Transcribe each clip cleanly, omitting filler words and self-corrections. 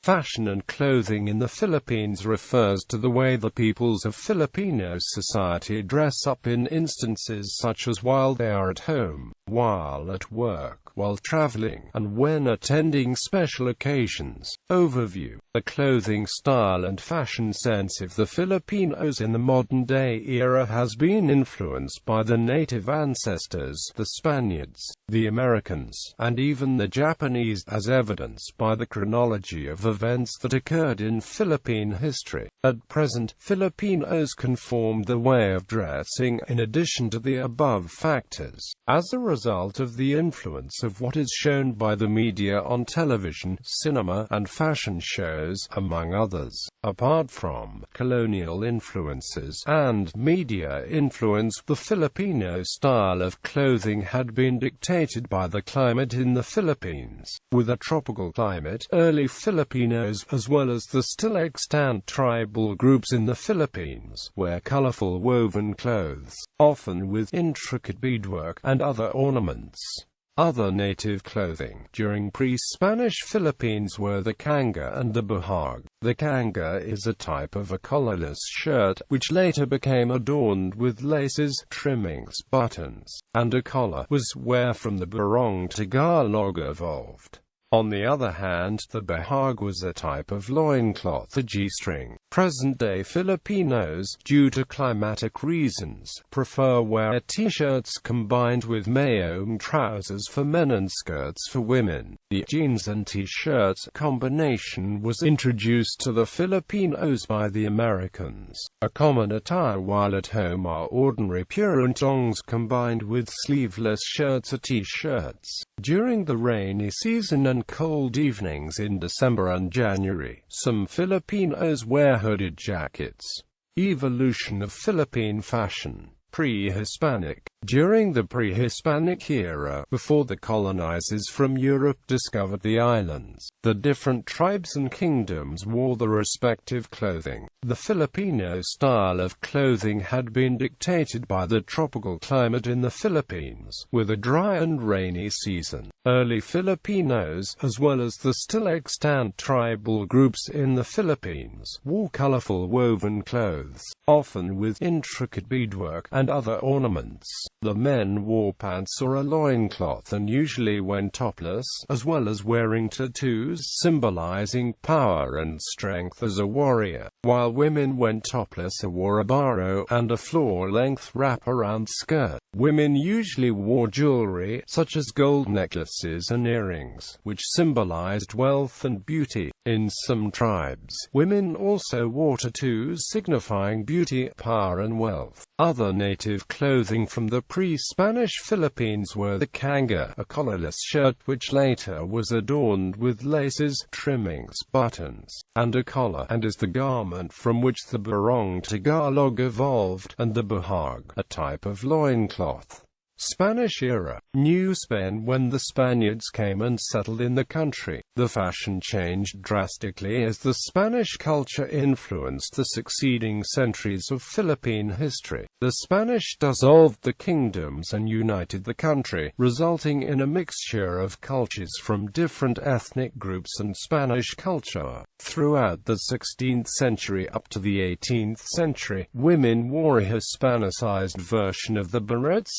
Fashion and clothing in the Philippines refers to the way the peoples of Filipino society dress up in instances such as while they are at home, while at work, while traveling, and when attending special occasions. Overview: the clothing style and fashion sense of the Filipinos in the modern-day era has been influenced by the native ancestors, the Spaniards, the Americans, and even the Japanese, as evidenced by the chronology of events that occurred in Philippine history. At present, Filipinos conformed the way of dressing in addition to the above factors, as a result of the influence of what is shown by the media on television, cinema, and fashion shows, among others. Apart from colonial influences and media influence, the Filipino style of clothing had been dictated by the climate in the Philippines. With a tropical climate, early Filipinos, as well as the still extant tribal groups in the Philippines, wear colorful woven clothes, often with intricate beadwork and other ornaments. Other native clothing during pre-Spanish Philippines were the kanga and the bahag. The kanga is a type of a collarless shirt, which later became adorned with laces, trimmings, buttons, and a collar, was where from the barong Tagalog evolved. On the other hand, the bahag was a type of loincloth, a G-string. Present-day Filipinos, due to climatic reasons, prefer wear t-shirts combined with mayong trousers for men and skirts for women. The jeans and t-shirt combination was introduced to the Filipinos by the Americans. A common attire while at home are ordinary purantongs combined with sleeveless shirts or t-shirts. During the rainy season and cold evenings in December and January, some Filipinos wear hooded jackets. Evolution of Philippine fashion. Pre-Hispanic. During the Pre-Hispanic era, before the colonizers from Europe discovered the islands, the different tribes and kingdoms wore the respective clothing. The Filipino style of clothing had been dictated by the tropical climate in the Philippines, with a dry and rainy season. Early Filipinos, as well as the still extant tribal groups in the Philippines, wore colorful woven clothes, often with intricate beadwork and other ornaments. The men wore pants or a loincloth and usually went topless, as well as wearing tattoos symbolizing power and strength as a warrior, while women went topless or wore a baro and a floor-length wrap-around skirt. Women usually wore jewelry, such as gold necklaces and earrings, which symbolized wealth and beauty. In some tribes, women also wore tattoos signifying beauty, power and wealth. Other native clothing from the pre-Spanish Philippines were the kanga, a collarless shirt which later was adorned with laces, trimmings, buttons, and a collar, and is the garment from which the barong Tagalog evolved, and the bahag, a type of loincloth. Spanish era. New Spain. When the Spaniards came and settled in the country, the fashion changed drastically as the Spanish culture influenced the succeeding centuries of Philippine history. The Spanish dissolved the kingdoms and united the country, resulting in a mixture of cultures from different ethnic groups and Spanish culture. Throughout the 16th century up to the 18th century, women wore a Hispanicized version of the barret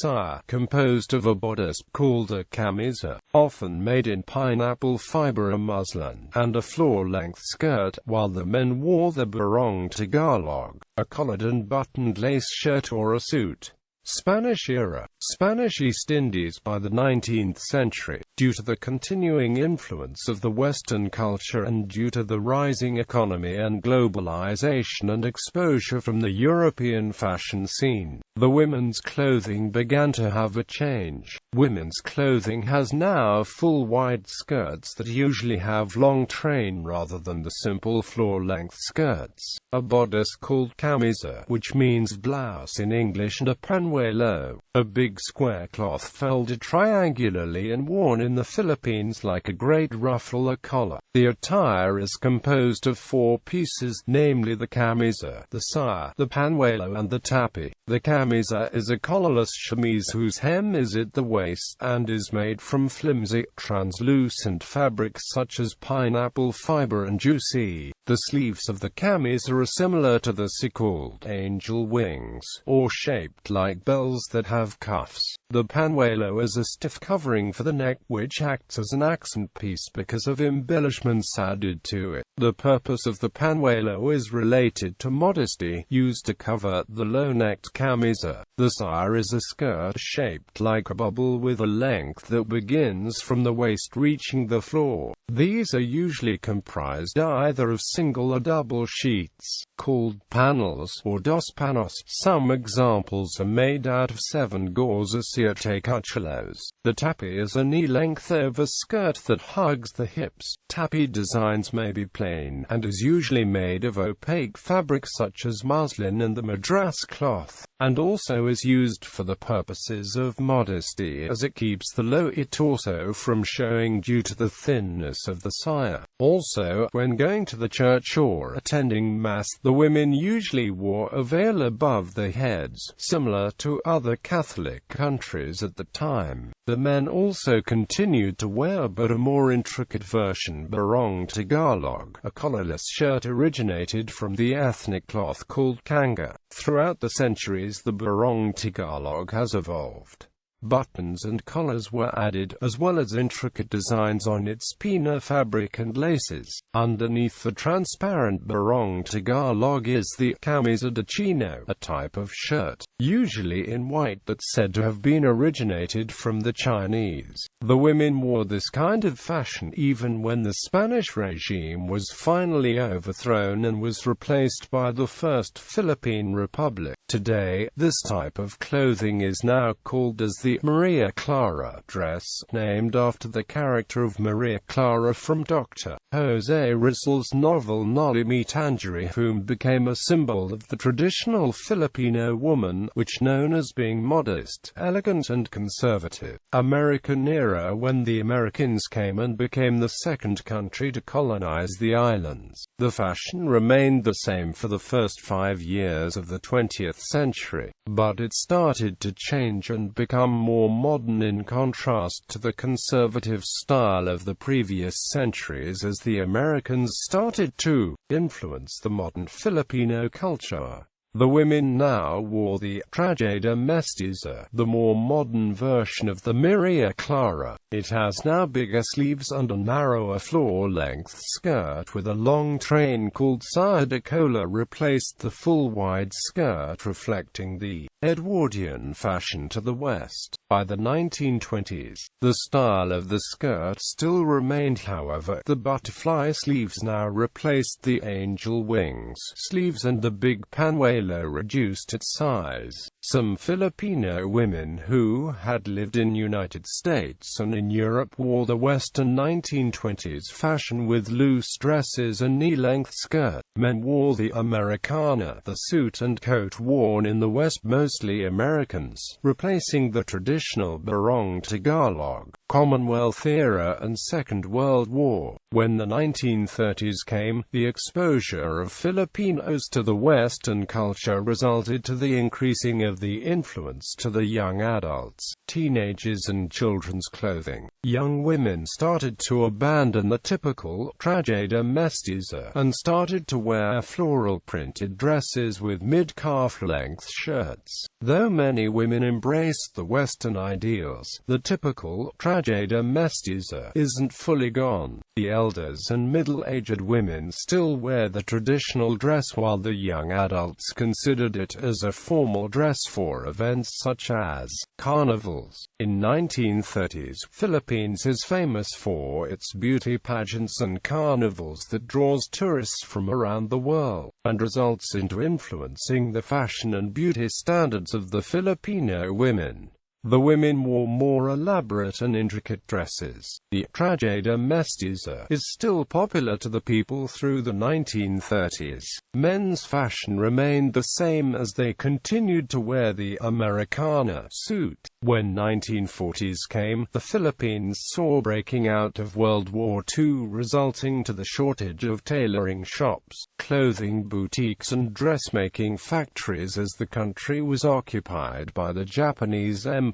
composed of a bodice called a camisa, often made in pineapple fiber or muslin, and a floor-length skirt, while the men wore the barong Tagalog, a collared and buttoned lace shirt or a suit. Spanish era. Spanish East Indies. By the 19th century, due to the continuing influence of the Western culture and due to the rising economy and globalization and exposure from the European fashion scene, the women's clothing began to have a change. Women's clothing has now full wide skirts that usually have long train rather than the simple floor-length skirts, a bodice called camisa, which means blouse in English, and a pen panuelo, a big square cloth folded triangularly and worn in the Philippines like a great ruffle or collar. The attire is composed of 4 pieces, namely the camisa, the saya, the panuelo and the tapi. The camisa is a collarless chemise whose hem is at the waist and is made from flimsy, translucent fabrics such as pineapple fiber and juicy. The sleeves of the camisa are similar to the so-called angel wings, or shaped like bells that have cuffs. The panuelo is a stiff covering for the neck which acts as an accent piece because of embellishments added to it. The purpose of the panuelo is related to modesty, used to cover the low-necked camisa. The saya is a skirt shaped like a bubble with a length that begins from the waist reaching the floor. These are usually comprised either of single or double sheets, called panels, or dos panos. Some examples are made out of 7 gauze or siete cuchulos. The tapi is a knee-length overskirt that hugs the hips. Tapi designs may be plain, and is usually made of opaque fabric such as muslin and the madras cloth, and also is used for the purposes of modesty as it keeps the lower torso from showing due to the thinness of the saya. Also, when going to the church or attending mass, the women usually wore a veil above their heads, similar to other Catholic countries at the time. The men also continued to wear but a more intricate version, barong Tagalog, a collarless shirt originated from the ethnic cloth called kanga. Throughout the centuries, the barong Tagalog has evolved. Buttons and collars were added, as well as intricate designs on its pina fabric and laces. Underneath the transparent barong Tagalog is the camisa de chino, a type of shirt, usually in white, that's said to have been originated from the Chinese. The women wore this kind of fashion even when the Spanish regime was finally overthrown and was replaced by the First Philippine Republic. Today, this type of clothing is now called as the Maria Clara dress, named after the character of Maria Clara from Dr. Jose Rizal's novel Noli Me Tangere, whom became a symbol of the traditional Filipino woman, which known as being modest, elegant and conservative. American era, when the Americans came and became the second country to colonize the islands. The fashion remained the same for the first 5 years of the 20th century, but it started to change and become more modern in contrast to the conservative style of the previous centuries as the Americans started to influence the modern Filipino culture. The women now wore the trajeda mestiza, the more modern version of the Maria Clara. It has now bigger sleeves and a narrower floor-length skirt with a long train called saya de cola replaced the full wide skirt reflecting the Edwardian fashion to the west. By the 1920s, the style of the skirt still remained, however. The butterfly sleeves now replaced the angel wings sleeves and the big panuelo reduced its size. Some Filipino women who had lived in United States and in Europe wore the Western 1920s fashion with loose dresses and knee-length skirts. Men wore the Americana, the suit and coat worn in the West, mostly Americans, replacing the traditional barong Tagalog. Commonwealth era and Second World War. When the 1930s came, the exposure of Filipinos to the Western culture resulted to the increasing of the influence to the young adults, teenagers and children's clothing. Young women started to abandon the typical trajeda mestiza and started to wear floral printed dresses with mid-calf length shirts. Though many women embraced the Western ideals, the typical trajeda mestiza isn't fully gone. The elders and middle-aged women still wear the traditional dress while the young adults considered it as a formal dress for events such as carnivals. In 1930s, Philippines is famous for its beauty pageants and carnivals that draws tourists from around the world, and results into influencing the fashion and beauty standards of the Filipino women. The women wore more elaborate and intricate dresses. The trajeda mestiza is still popular to the people through the 1930s. Men's fashion remained the same as they continued to wear the Americana suit. When 1940s came, the Philippines saw breaking out of World War II, resulting to the shortage of tailoring shops, clothing boutiques and dressmaking factories as the country was occupied by the Japanese Empire.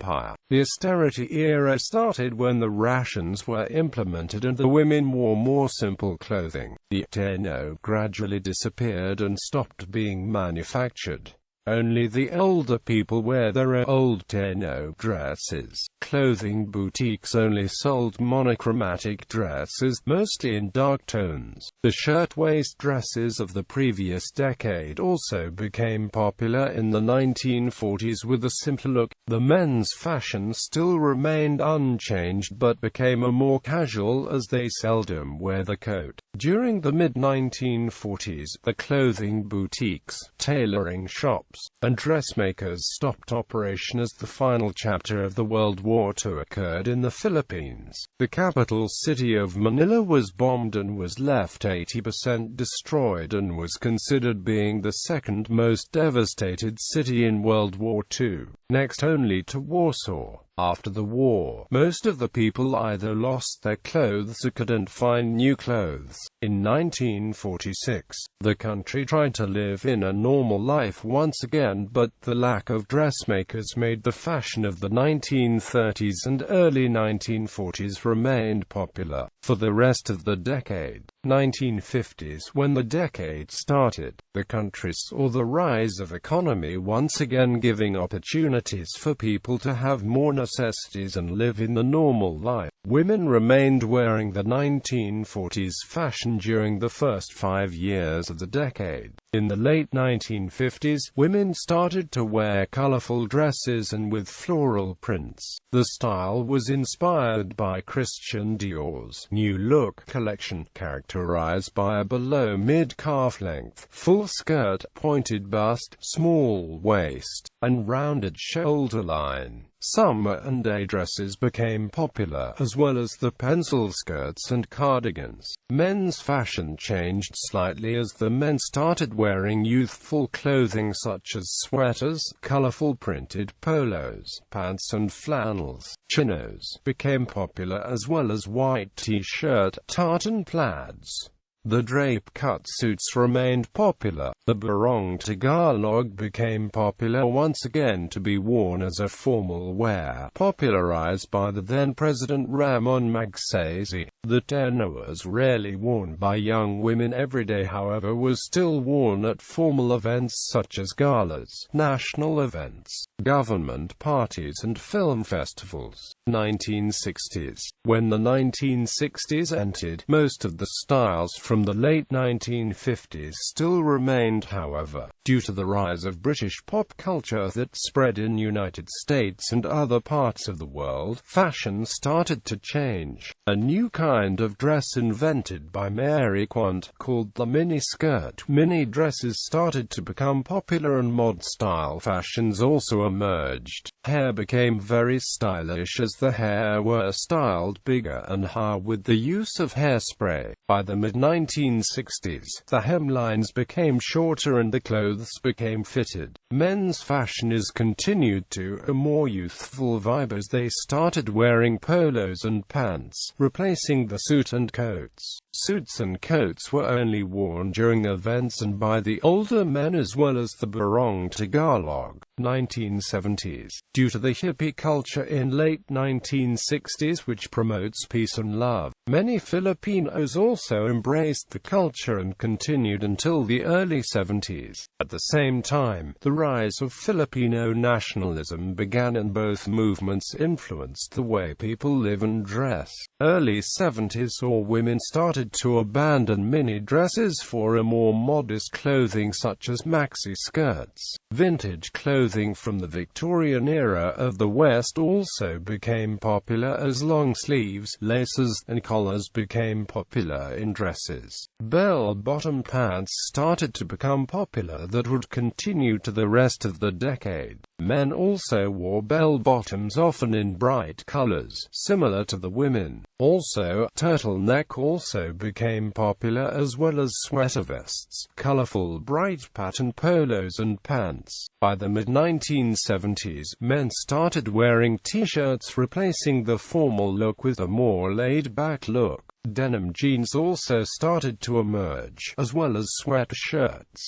The Austerity Era started when the rations were implemented and the women wore more simple clothing. The terno gradually disappeared and stopped being manufactured. Only the older people wear their old terno dresses. Clothing boutiques only sold monochromatic dresses, mostly in dark tones. The shirtwaist dresses of the previous decade also became popular in the 1940s with a simpler look. The men's fashion still remained unchanged but became a more casual as they seldom wear the coat. During the mid-1940s, the clothing boutiques, tailoring shops, and dressmakers stopped operation as the final chapter of the World War II occurred in the Philippines. The capital city of Manila was bombed and was left 80% destroyed and was considered being the second most devastated city in World War II, next only to Warsaw. After the war, most of the people either lost their clothes or couldn't find new clothes. In 1946, the country tried to live in a normal life once again, but the lack of dressmakers made the fashion of the 1930s and early 1940s remained popular. For the rest of the decade, 1950s, when the decade started, the country saw the rise of economy once again, giving opportunities for people to have more necessities and live in the normal life. Women remained wearing the 1940s fashion during the first 5 years of the decade. In the late 1950s, women started to wear colorful dresses and with floral prints. The style was inspired by Christian Dior's New Look collection, characterized by a below mid-calf length, full skirt, pointed bust, small waist, and rounded shoulder line. Summer and day dresses became popular, as well as the pencil skirts and cardigans. Men's fashion changed slightly as the men started wearing youthful clothing such as sweaters, colorful printed polos, pants and flannels. Chinos became popular as well as white t-shirt, tartan plaids. The drape-cut suits remained popular. The barong Tagalog became popular once again to be worn as a formal wear, popularized by the then-President Ramon Magsaysay. The terno was rarely worn by young women every day, however, was still worn at formal events such as galas, national events, government parties and film festivals. 1960s. When the 1960s entered, most of the styles from the late 1950s still remained, however. Due to the rise of British pop culture that spread in United States and other parts of the world, fashion started to change. A new kind of dress invented by Mary Quant, called the miniskirt. Mini dresses started to become popular and mod-style fashions also emerged. Hair became very stylish as the hair were styled bigger and higher with the use of hairspray. By the mid-1960s, the hemlines became shorter and the clothes became fitted. Men's fashion is continued to a more youthful vibe as they started wearing polos and pants, replacing the suit and coats. Suits and coats were only worn during events and by the older men as well as the barong Tagalog. 1970s. Due to the hippie culture in late 1960s which promotes peace and love, many Filipinos also embraced the culture and continued until the early 70s. At the same time, the rise of Filipino nationalism began and both movements influenced the way people live and dress. Early 70s saw women started started to abandon mini dresses for a more modest clothing such as maxi skirts. Vintage clothing from the Victorian era of the West also became popular as long sleeves, laces, and collars became popular in dresses. Bell-bottom pants started to become popular that would continue to the rest of the decade. Men also wore bell-bottoms, often in bright colors, similar to the women. Also, turtleneck also became popular, as well as sweater vests, colorful bright pattern polos and pants. By the mid-1970s, men started wearing t-shirts, replacing the formal look with a more laid-back look. Denim jeans also started to emerge, as well as sweatshirts.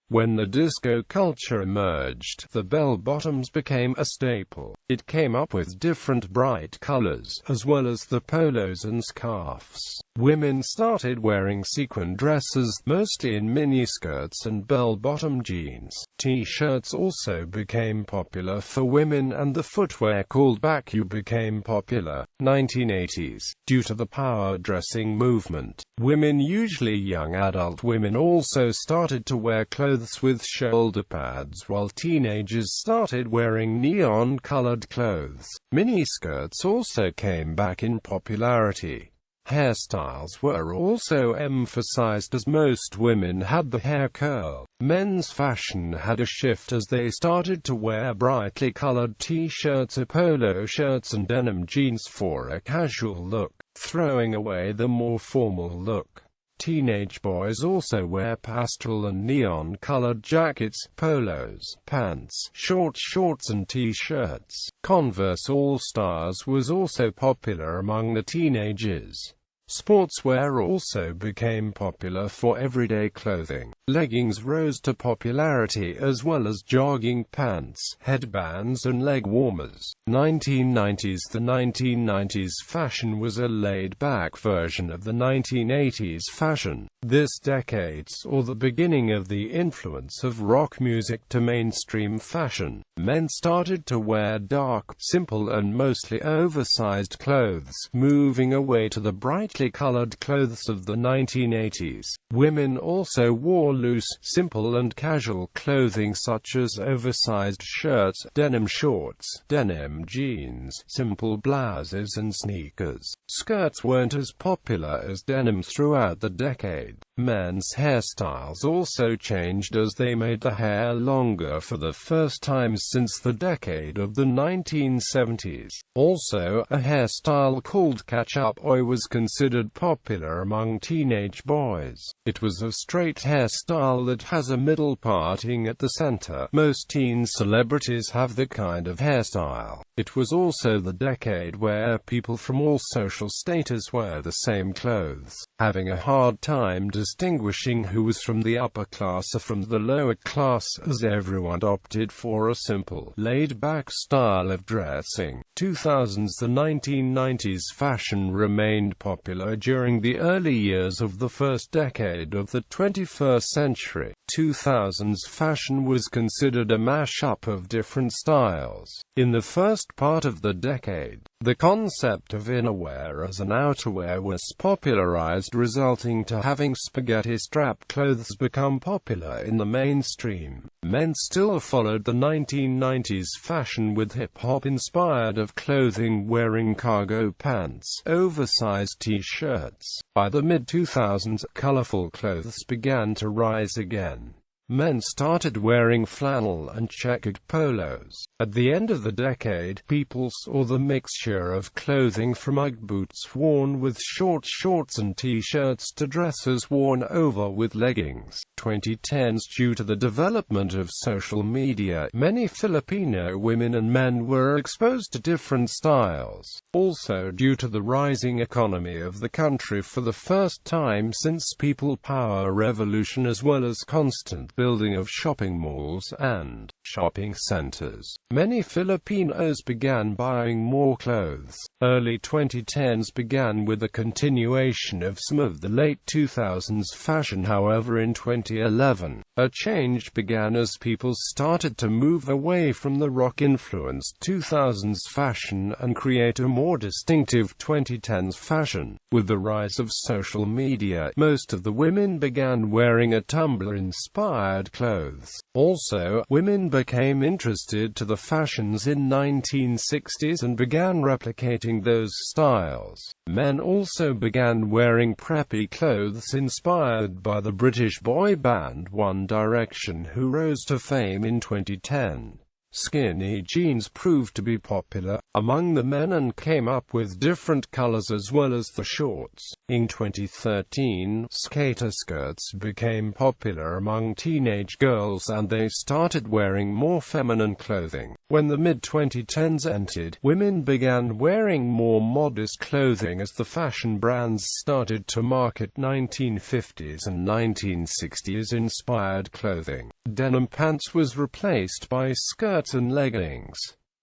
When the disco culture emerged, the bell-bottoms became a staple. It came up with different bright colors, as well as the polos and scarves. Women started wearing sequin dresses, mostly in miniskirts and bell-bottom jeans. T-shirts also became popular for women, and the footwear called bacu became popular. 1980s. Due to the power dressing movement, women, usually young adult women, also started to wear clothes with shoulder pads, while teenagers started wearing neon-colored clothes. Miniskirts also came back in popularity. Hairstyles were also emphasized, as most women had the hair curl. Men's fashion had a shift as they started to wear brightly colored t-shirts, polo shirts, and denim jeans for a casual look, throwing away the more formal look. Teenage boys also wear pastel and neon-colored jackets, polos, pants, short shorts, and t-shirts. Converse All-Stars was also popular among the teenagers. Sportswear also became popular for everyday clothing. Leggings rose to popularity, as well as jogging pants, headbands, and leg warmers. 1990s. The 1990s fashion was a laid-back version of the 1980s fashion. This decade saw the beginning of the influence of rock music to mainstream fashion. Men started to wear dark, simple, and mostly oversized clothes, moving away to the brightly colored clothes of the 1980s. Women also wore loose, simple, and casual clothing such as oversized shirts, denim shorts, denim jeans, simple blouses, and sneakers. Skirts weren't as popular as denim throughout the decade. Men's hairstyles also changed as they made the hair longer for the first time since the decade of the 1970s. Also, a hairstyle called catch-up oi was considered popular among teenage boys. It was a straight hairstyle that has a middle parting at the center. Most teen celebrities have the kind of hairstyle. It was also the decade where people from all social status wear the same clothes, having a hard time distinguishing who was from the upper class or from the lower class, as everyone opted for a simple, laid-back style of dressing. 2000s. The 1990s fashion remained popular during the early years of the first decade of the 21st century. 2000s fashion was considered a mash-up of different styles. In the first part of the decade, the concept of innerwear as an outerwear was popularized, resulting to having spaghetti-strap clothes become popular in the mainstream. Men still followed the 1990s fashion with hip-hop inspired of clothing, wearing cargo pants, oversized t-shirts. By the mid-2000s, colorful clothes began to rise again. Men started wearing flannel and checkered polos. At the end of the decade, people saw the mixture of clothing from Ugg boots worn with short shorts and t-shirts to dresses worn over with leggings. 2010s. Due to the development of social media, many Filipino women and men were exposed to different styles. Also, due to the rising economy of the country for the first time since People Power Revolution, as well as constant building of shopping malls and shopping centers, many Filipinos began buying more clothes. Early 2010s began with a continuation of some of the late 2000s fashion. However, in 2010s 2011, a change began as people started to move away from the rock-influenced 2000s fashion and create a more distinctive 2010s fashion. With the rise of social media, most of the women began wearing a Tumblr-inspired clothes. Also, women became interested to the fashions in 1960s and began replicating those styles. Men also began wearing preppy clothes inspired by the British boy band One Direction, who rose to fame in 2010. Skinny jeans proved to be popular among the men and came up with different colors as well as the shorts. In 2013, skater skirts became popular among teenage girls and they started wearing more feminine clothing. When the mid-2010s entered, women began wearing more modest clothing as the fashion brands started to market 1950s and 1960s inspired clothing. Denim pants was replaced by skirts and leggings.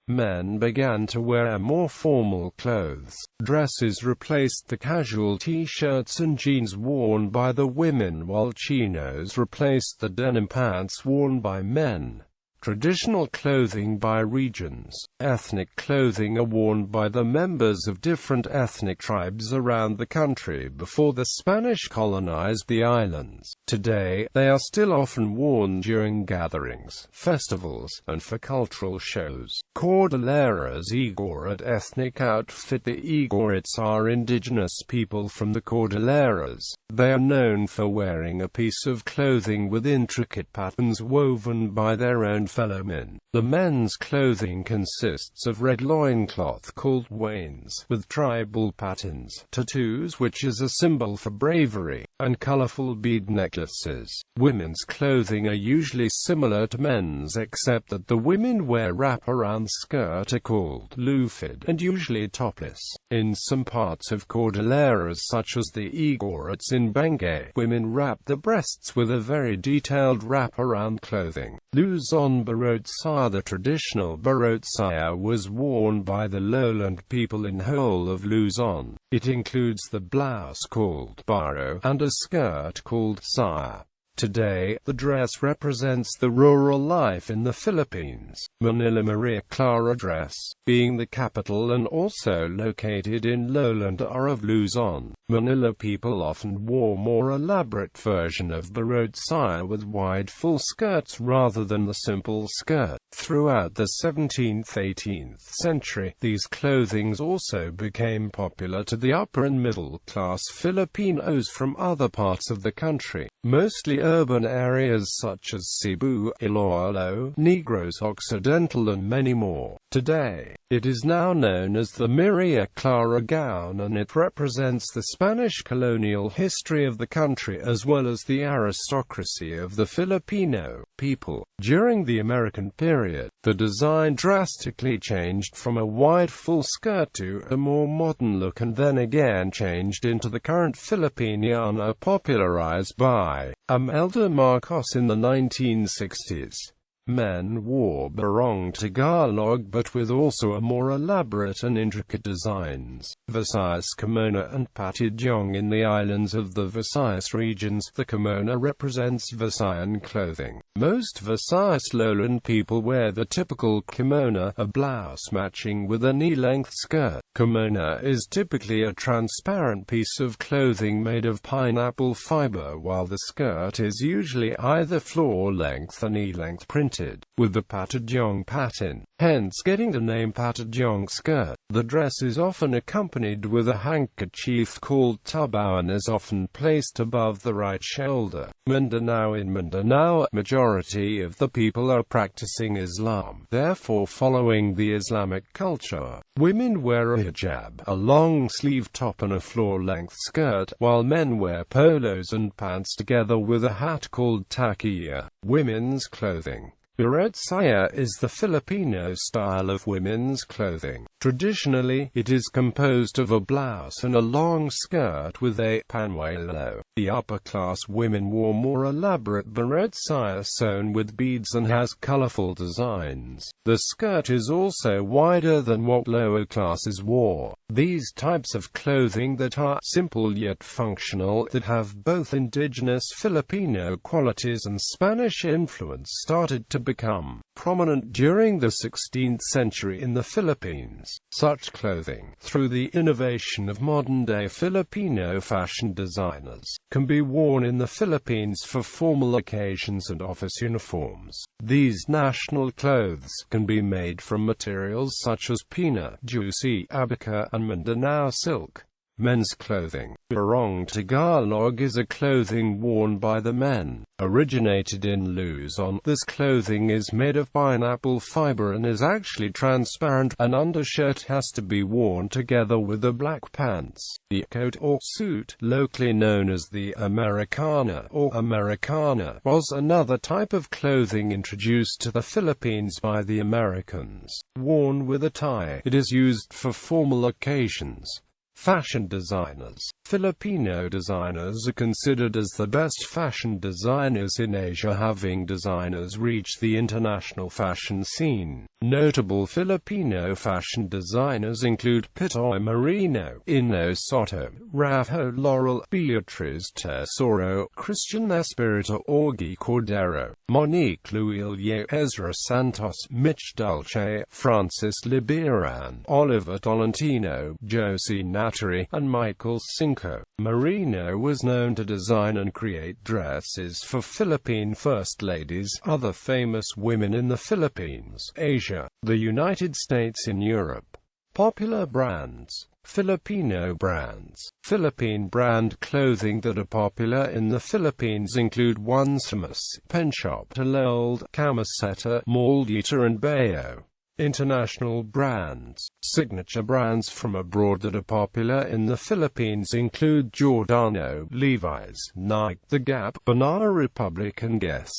Men began to wear more formal clothes. Dresses replaced the casual t-shirts and jeans worn by the women, while chinos replaced the denim pants worn by men. Traditional clothing by regions. Ethnic clothing are worn by the members of different ethnic tribes around the country before the Spanish colonized the islands. Today, they are still often worn during gatherings, festivals, and for cultural shows. Cordilleras Igorot ethnic outfit. The Igorots are indigenous people from the Cordilleras. They are known for wearing a piece of clothing with intricate patterns woven by their own fellow men. The men's clothing consists of red loincloth called wains, with tribal patterns, tattoos which is a symbol for bravery, and colorful bead necklaces. Women's clothing are usually similar to men's except that the women wear wrap-around skirt are called lufid, and usually topless. In some parts of Cordilleras such as the Igorots in Benguet, women wrap the breasts with a very detailed wrap-around clothing. Luzon barot saya. The traditional barot saya was worn by the lowland people in whole of Luzon. It includes the blouse called baro and a skirt called saya. Today, the dress represents the rural life in the Philippines. Manila Maria Clara dress, being the capital and also located in lowland area of Luzon. Manila people often wore more elaborate version of barot saya with wide full skirts rather than the simple skirt. Throughout the 17th-18th century, these clothings also became popular to the upper and middle class Filipinos from other parts of the country, mostly urban areas such as Cebu, Iloilo, Negros Occidental and many more. Today, it is now known as the Maria Clara gown and it represents the Spanish colonial history of the country as well as the aristocracy of the Filipino people. During the American period, the design drastically changed from a wide full skirt to a more modern look and then again changed into the current Filipiniana popularized by Elder Marcos in the 1960s. Men wore barong Tagalog but with also a more elaborate and intricate designs. Visayas kimono and patidyong. In the islands of the Visayas regions, the kimono represents Visayan clothing. Most Visayas lowland people wear the typical kimono, a blouse matching with a knee-length skirt. Kimono is typically a transparent piece of clothing made of pineapple fiber, while the skirt is usually either floor-length or knee-length printed, with the patidyong pattern, hence getting the name patidyong skirt. The dress is often accompanied with a handkerchief called tabao and is often placed above the right shoulder. Mindanao. In Mindanao, majority of the people are practicing Islam, therefore following the Islamic culture. Women wear a hijab, a long-sleeve top and a floor-length skirt, while men wear polos and pants together with a hat called takiya. Women's clothing. Barot saya is the Filipino style of women's clothing. Traditionally, it is composed of a blouse and a long skirt with a panuelo The upper-class women wore more elaborate barrettes sewn with beads and has colorful designs. The skirt is also wider than what lower classes wore. These types of clothing that are simple yet functional, that have both indigenous Filipino qualities and Spanish influence, started to become prominent during the 16th century in the Philippines. Such clothing, through the innovation of modern-day Filipino fashion designers, can be worn in the Philippines for formal occasions and office uniforms. These national clothes can be made from materials such as pina, juicy, abaca, and Mindanao silk. Men's clothing. Barong Tagalog is a clothing worn by the men. Originated in Luzon, this clothing is made of pineapple fiber and is actually transparent. An undershirt has to be worn together with the black pants. The coat or suit, locally known as the Americana or Americana, was another type of clothing introduced to the Philippines by the Americans. Worn with a tie, it is used for formal occasions. Fashion designers. Filipino designers are considered as the best fashion designers in Asia, having designers reach the international fashion scene. Notable Filipino fashion designers include Pitoy Marino, Ino Soto, Rafael Laurel, Beatriz Tesoro, Christian Espirito, Augie Cordero, Monique Luilio, Ezra Santos, Mitch Dulce, Francis Libiran, Oliver Tolentino, Josie Nattery, and Michael Cinco. Marino was known to design and create dresses for Philippine first ladies, other famous women in the Philippines, Asia, the United States and Europe. Popular brands. Filipino brands. Philippine brand clothing that are popular in the Philippines include Wansamas, Penshop, Talold, Camiseta, Maldita and Bayo. International brands. Signature brands from abroad that are popular in the Philippines include Giordano, Levi's, Nike, The Gap, Banana Republic and Guess.